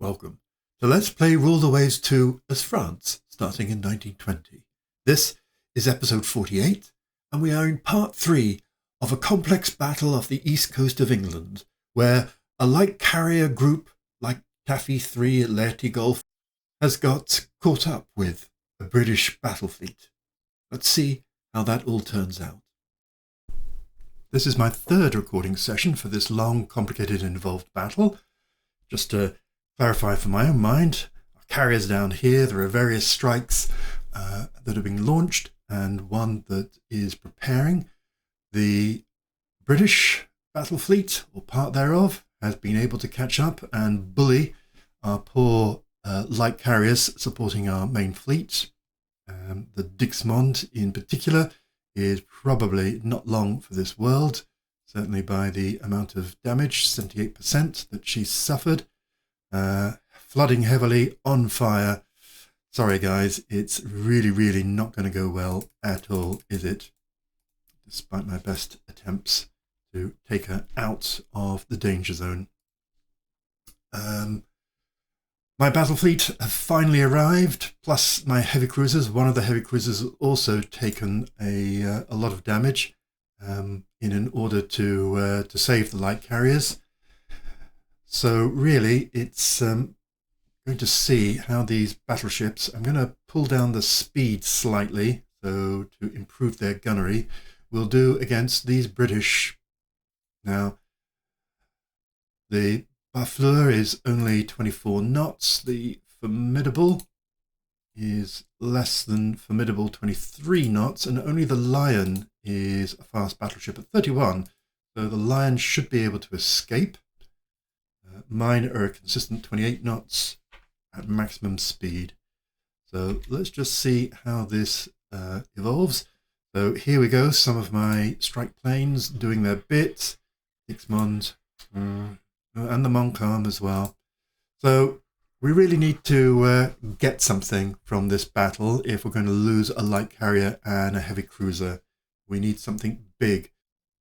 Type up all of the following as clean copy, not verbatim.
Welcome to Let's Play Rule the Waves 2 as France, starting in 1920. This is episode 48, and we are in part 3 of a complex battle off the east coast of England, where a light carrier group like Taffy 3 at Laerty Gulf has got caught up with a British battle fleet. Let's see how that all turns out. This is my third recording session for this long, complicated and involved battle. Just to clarify for my own mind, our carriers down here, there are various strikes that are being launched and one that is preparing. The British battle fleet, or part thereof, has been able to catch up and bully our poor light carriers supporting our main fleet. The Dixmude in particular is probably not long for this world, certainly by the amount of damage, 78% that she's suffered. Flooding heavily, on fire. Sorry guys, it's really not going to go well at all, is it? Despite my best attempts to take her out of the danger zone. My battle fleet have finally arrived, plus my heavy cruisers. One of the heavy cruisers has also taken a lot of damage in an order to save the light carriers. So really, it's going to see how these battleships, I'm going to pull down the speed slightly, so to improve their gunnery, will do against these British. Now, the Barfleur is only 24 knots, the Formidable is less than Formidable, 23 knots, and only the Lion is a fast battleship at 31, so the Lion should be able to escape. Mine are a consistent 28 knots at maximum speed. So let's just see how this evolves. So here we go, some of my strike planes doing their bit. Dixmude and the Montcalm as well. So we really need to get something from this battle if we're going to lose a light carrier and a heavy cruiser. We need something big.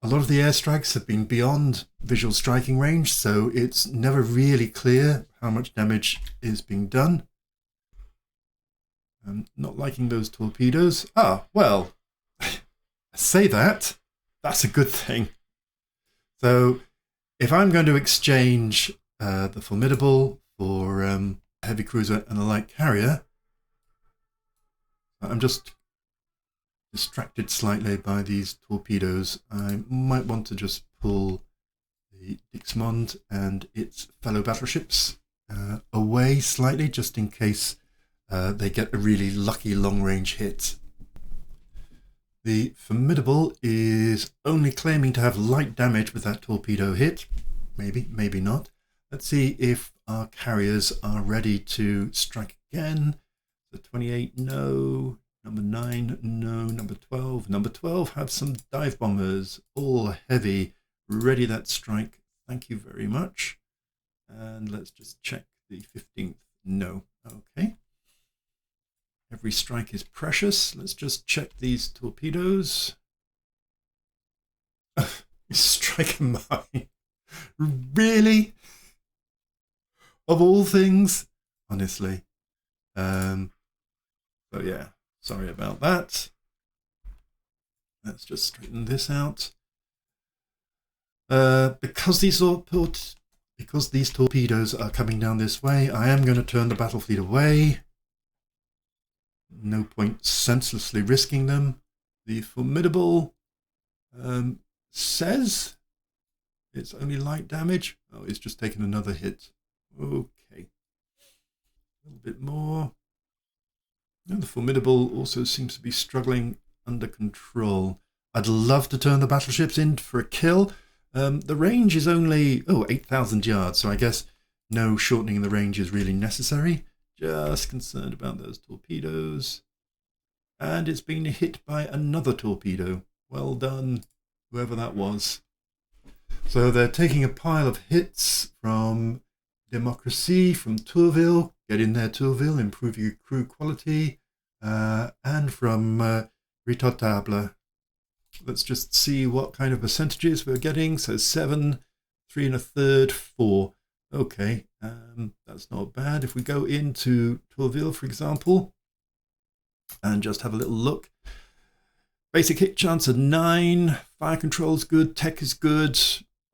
A lot of the airstrikes have been beyond visual striking range, so it's never really clear how much damage is being done. I'm not liking those torpedoes. Ah, well, I say that. That's a good thing. So if I'm going to exchange the Formidable for a heavy cruiser and a light carrier, I'm just distracted slightly by these torpedoes. I might want to just pull the Dixmude and its fellow battleships away slightly, just in case they get a really lucky long-range hit. The Formidable is only claiming to have light damage with that torpedo hit. Maybe, maybe not. Let's see if our carriers are ready to strike again. The 28, no. Number 9, no. Number 12. Number 12 have some dive bombers, all heavy, ready that strike. Thank you very much. And let's just check the 15th. No. Okay. Every strike is precious. Let's just check these torpedoes. Strike a mine. Really? Of all things? Honestly. So yeah. Sorry about that. Let's just straighten this out. Because these torpedoes are coming down this way, I am going to turn the battle fleet away. No point senselessly risking them. The Formidable says it's only light damage. Oh, it's just taken another hit. Okay. A little bit more. And the Formidable also seems to be struggling under control. I'd love to turn the battleships in for a kill. The range is only 8,000 yards, so I guess no shortening in the range is really necessary. Just concerned about those torpedoes. And it's been hit by another torpedo. Well done, whoever that was. So they're taking a pile of hits from Democracy, from Tourville. Get in there, Tourville, improve your crew quality. And from Retardable. Let's just see what kind of percentages we're getting. So 7, 3 1/3, 4. Okay, that's not bad. If we go into Tourville, for example, and just have a little look. Basic hit chance of 9, fire control's good, tech is good,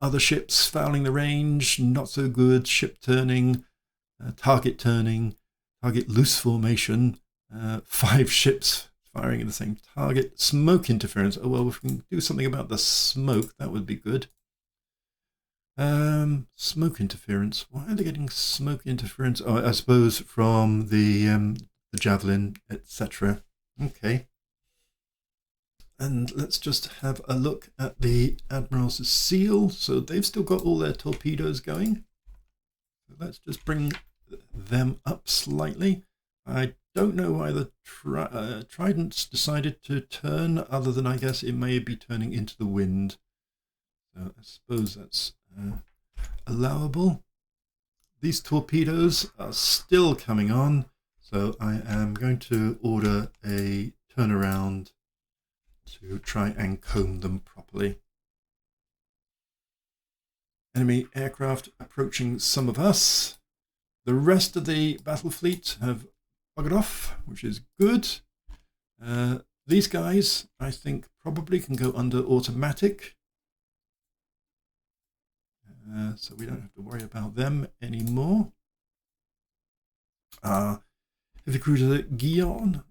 other ships fouling the range, not so good, ship turning, target loose formation, 5 ships firing at the same target, smoke interference. Oh well, if we can do something about the smoke, that would be good. Smoke interference. Why are they getting smoke interference? Oh, I suppose from the javelin, etc. Okay. And let's just have a look at the Admiral's seal. So they've still got all their torpedoes going. So let's just bring them up slightly. I don't know why the Trident's decided to turn, other than I guess it may be turning into the wind. So I suppose that's allowable. These torpedoes are still coming on, so I am going to order a turnaround to try and comb them properly. Enemy aircraft approaching some of us. The rest of the battle fleet have buggered off, which is good. These guys, I think, probably can go under automatic. So we don't have to worry about them anymore. Heavy cruiser Guion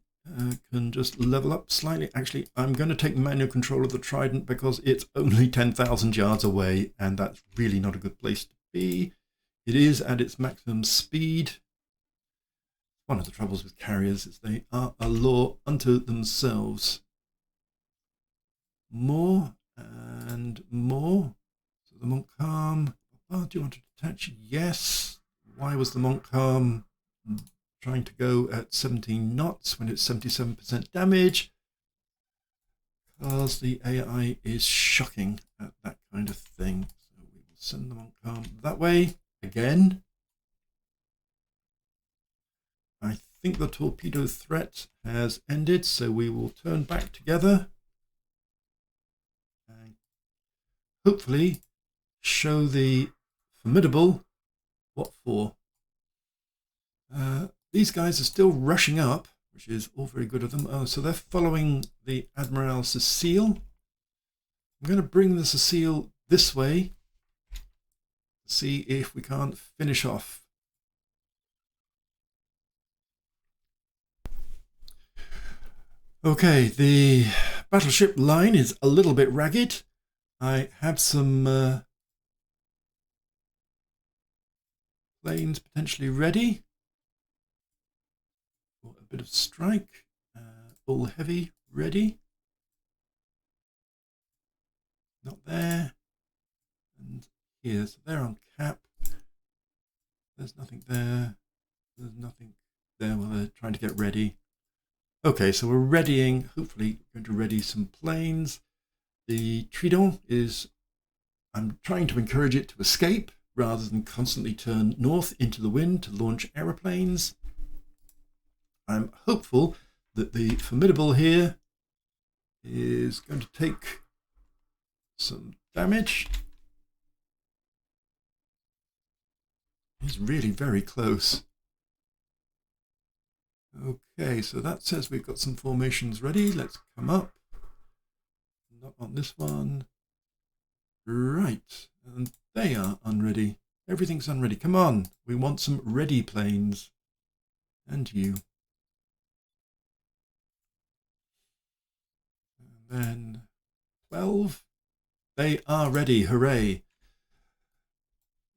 can just level up slightly. Actually, I'm going to take manual control of the Trident because it's only 10,000 yards away, and that's really not a good place to be. It is at its maximum speed. One of the troubles with carriers is they are a law unto themselves. More and more. So the Montcalm, do you want to detach? Yes. Why was the Montcalm trying to go at 17 knots when it's 77% damage? Because the AI is shocking at that kind of thing. So we will send the Montcalm that way again. I think the torpedo threat has ended, so we will turn back together and hopefully show the Formidable what for. These guys are still rushing up, which is all very good of them. Oh, so they're following the Admiral Cecile. I'm going to bring the Cecile this way to see if we can't finish off. Okay, the battleship line is a little bit ragged. I have some planes potentially ready. A bit of strike, all heavy ready. Not there. And here, so they're on cap. There's nothing there. There's nothing there while they're trying to get ready. Okay, so we're readying, hopefully going to ready some planes. The Trident is, I'm trying to encourage it to escape rather than constantly turn north into the wind to launch aeroplanes. I'm hopeful that the Formidable here is going to take some damage. He's really very close. Okay, so that says we've got some formations ready. Let's come up. Not on this one. Right, and they are unready. Everything's unready. Come on, we want some ready planes. And you. And then 12. They are ready, hooray.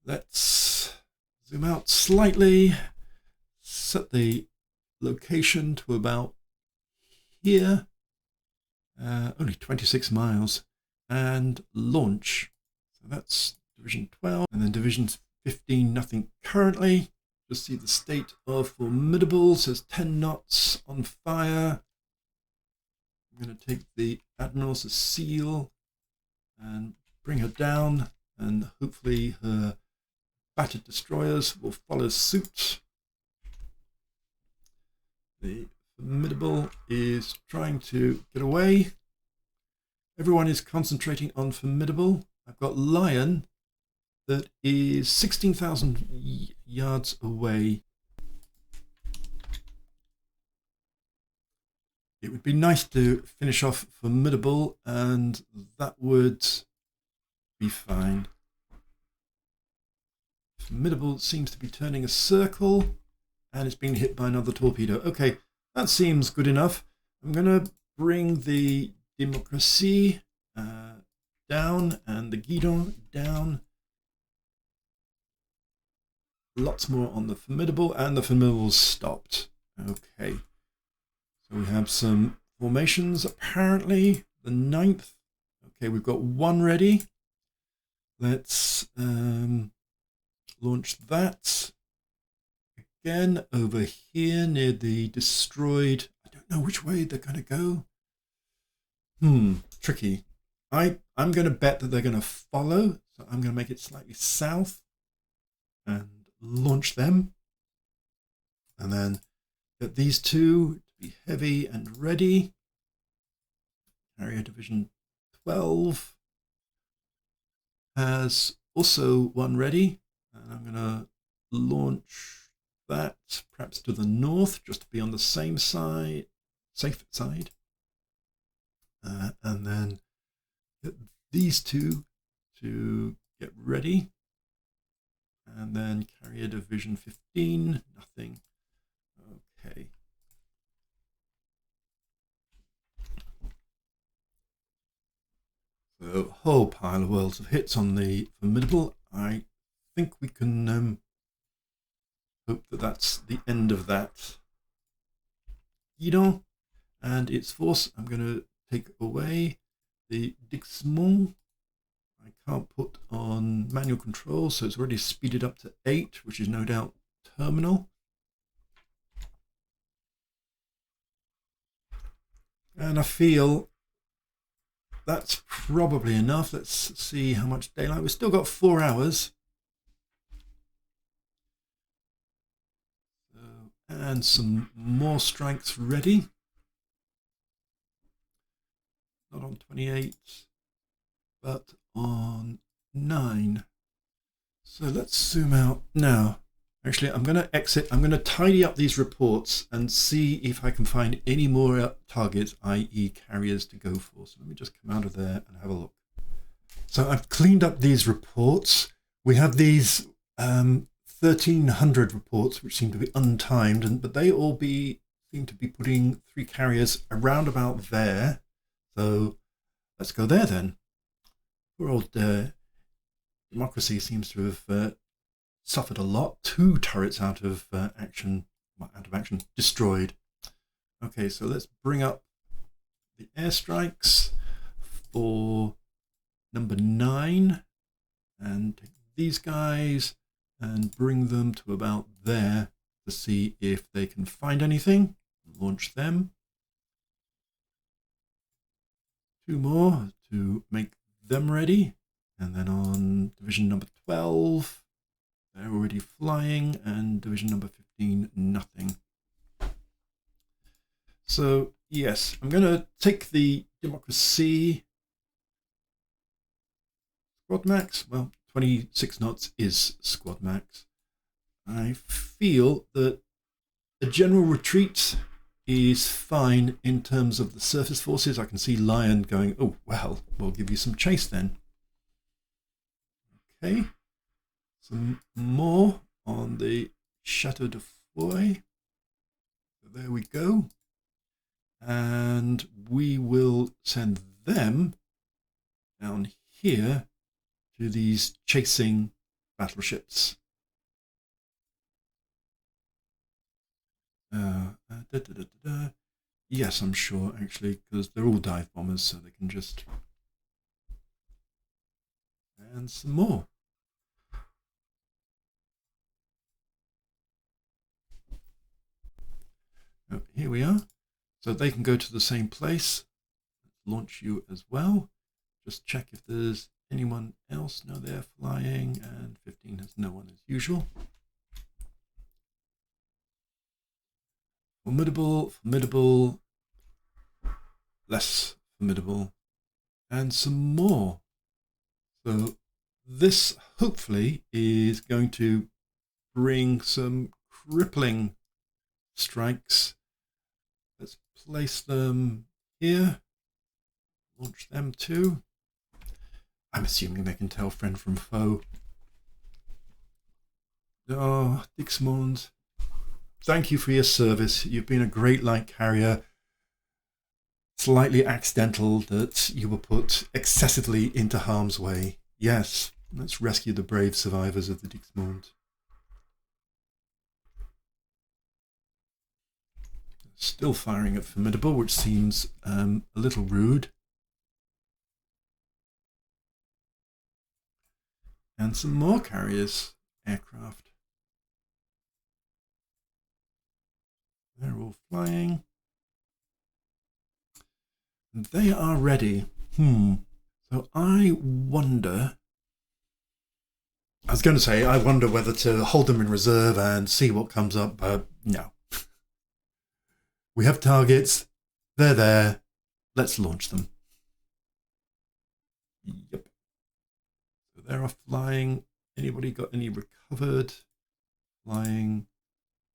Let's zoom out slightly. Set the location to about here. Only 26 miles. And launch. So that's Division 12. And then Division 15, nothing currently. Just see the state of Formidable. Says 10 knots on fire. I'm going to take the Admiral Cecile and bring her down, and hopefully her battered destroyers will follow suit. The Formidable is trying to get away. Everyone is concentrating on Formidable. I've got Lion that is 16,000 yards away. It would be nice to finish off Formidable, and that would be fine. Formidable seems to be turning a circle, and it's being hit by another torpedo. Okay, that seems good enough. I'm going to bring the Democracy down and the Guidon down. Lots more on the Formidable, and the Formidable's stopped. Okay. So we have some formations, apparently. The 9th. Okay, we've got one ready. Let's launch that. Again, over here near the destroyed. I don't know which way they're going to go. Tricky. I'm going to bet that they're going to follow. So I'm going to make it slightly south and launch them. And then get these two to be heavy and ready. Carrier Division 12 has also one ready. And I'm going to launch that perhaps to the north, just to be on the same side, safe side. And then get these two to get ready. And then Carrier Division 15, nothing. Okay. So a whole pile of worlds of hits on the Formidable. I think we can hope that that's the end of that. Guidon and its force. I'm going to take away the Dixmude. I can't put on manual control, so it's already speeded up to 8, which is no doubt terminal. And I feel that's probably enough. Let's see how much daylight. We've still got 4 hours. And some more strikes ready. Not on 28, but on 9. So let's zoom out now. Actually, I'm going to exit. I'm going to tidy up these reports and see if I can find any more targets, i.e. carriers, to go for. So let me just come out of there and have a look. So I've cleaned up these reports. We have these 1,300 reports, which seem to be untimed, but they all seem to be putting 3 carriers around about there. So let's go there then. Poor old Democracy seems to have suffered a lot. 2 turrets out of action, destroyed. Okay, so let's bring up the airstrikes for number 9 and take these guys and bring them to about there to see if they can find anything. Launch them. 2 more to make them ready. And then on division number 12, they're already flying, and division number 15, nothing. So, yes, I'm going to take the Democracy squad max. Well, 26 knots is squad max. I feel that a general retreat is fine in terms of the surface forces. I can see Lion going, oh, well, we'll give you some chase then. Okay. Some more on the Chateau de Foy. There we go. And we will send them down here to these chasing battleships. Yes, I'm sure, actually, because they're all dive bombers, so they can just... And some more. Oh, here we are. So they can go to the same place. Let's launch you as well. Just check if there's anyone else. No, they're flying, and 15 has no one as usual. Formidable, Formidable, less Formidable, and some more. So this hopefully is going to bring some crippling strikes. Let's place them here. Launch them too. I'm assuming they can tell friend from foe. Oh, Dixmude, thank you for your service. You've been a great light carrier. Slightly accidental that you were put excessively into harm's way. Yes, let's rescue the brave survivors of the Dixmude. Still firing at Formidable, which seems a little rude. And some more carriers, aircraft. They're all flying. And they are ready. So I wonder... I was going to say, I wonder whether to hold them in reserve and see what comes up, but no. We have targets. They're there. Let's launch them. Yep. So they are flying. Anybody got any recovered? Flying.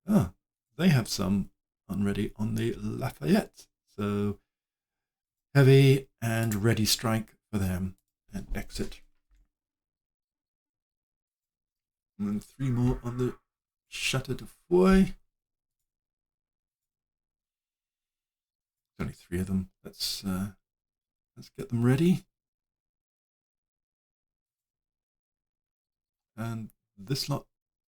Ah, they have some unready on the Lafayette. So heavy and ready strike for them and exit. And 3 more on the Chateau de Foy. Only 3 of them. Let's get them ready. And this lot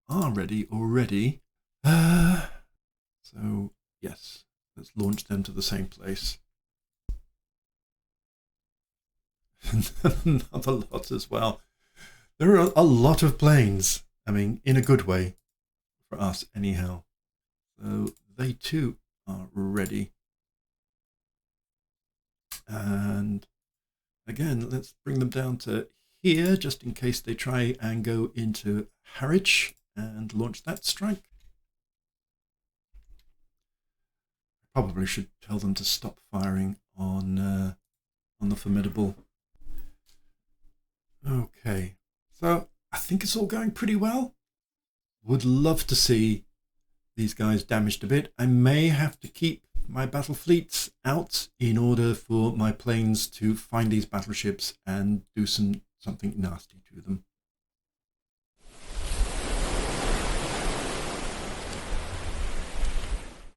are ready already. So yes, let's launch them to the same place. Another lot as well. There are a lot of planes. I mean, in a good way for us anyhow. So they too are ready. And again, let's bring them down to here just in case they try and go into Harwich and launch that strike. Probably should tell them to stop firing on the Formidable. Okay, so I think it's all going pretty well. Would love to see these guys damaged a bit. I may have to keep my battle fleets out in order for my planes to find these battleships and do something nasty to them.